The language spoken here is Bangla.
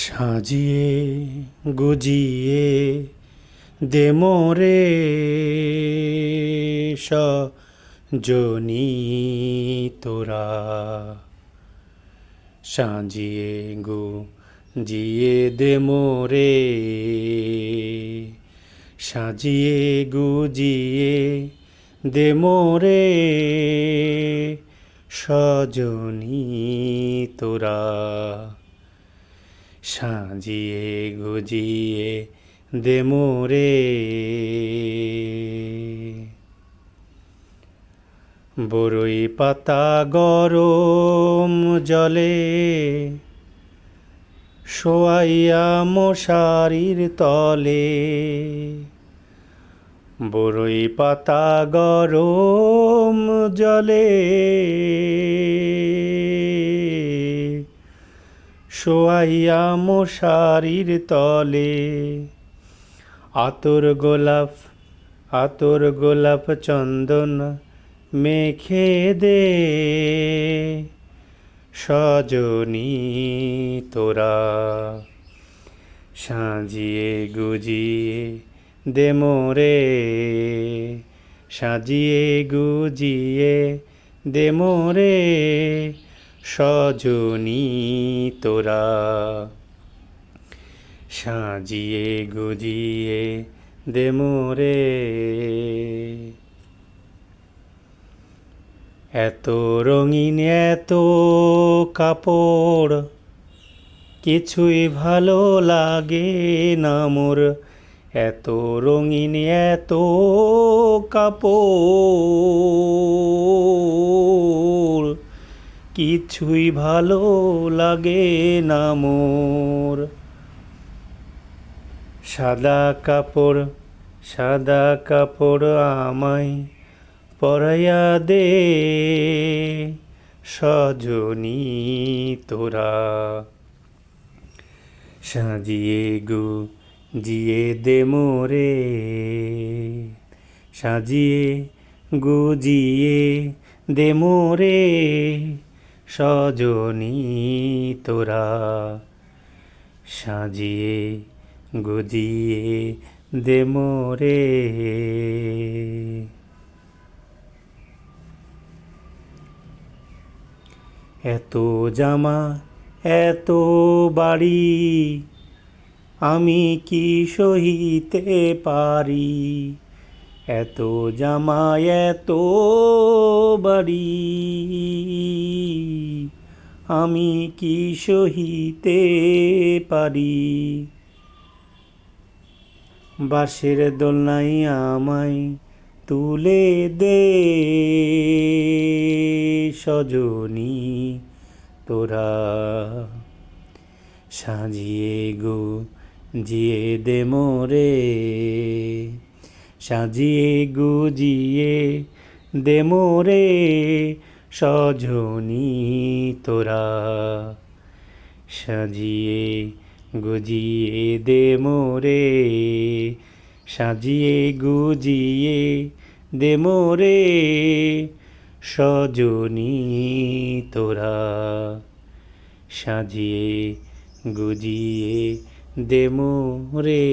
সাজিয়ে গুজিয়ে দে মোরে সজনি তোরা। সাজিয়ে গুজিয়ে দে মোরে, সাজিয়ে গুজিয়ে দে মোরে সজনি তোরা। সাজিয়ে গুজিয়ে দে মোরে। বরই পাতা গরম জলে শোয়াইয়া মশারির তলে, বরই পাতা গরম জলে শোয়াইয়া মশারির তলে। আতর গোলাপ চন্দন মেখে দে সজনি তোরা। সাজিয়ে গুজিয়ে দে মোরে, সাজিয়ে গুজিয়ে দে মোরে সজনি তোরা। সাজিয়ে গুজিয়ে দে মোরে। এত রঙিন এত কাপড় কিছুই ভালো লাগে না মোর। এত রঙিন এত কাপড় কিছুই ভালো লাগে না মোর। সাদা কাপড় আমায় পরাইয়া দে সজনি তোরা। সাজিয়ে গুজিয়ে দে মোরে, সাজিয়ে গুজিয়ে দে মোরে সজনি তোরা। সাজিয়ে গুজিয়ে দে মোরে। এত জামা এত বাড়ি আমি কি সহিতে পারি। এত জামা এত বাড়ি আমি কি সহিতে পারি। বাঁশের দোলনায় আমায় তুলে দে সজনি তোরা। সাজিয়ে গুজিয়ে দে মোরে, সাজিয়ে গুজিয়ে দে মোরে সজনি তোরা। সাজিয়ে গুজিয়ে দে মোরে, সাজিয়ে গুজিয়ে দে মোরে সজনি তোরা। সাজিয়ে গুজিয়ে দে মোরে।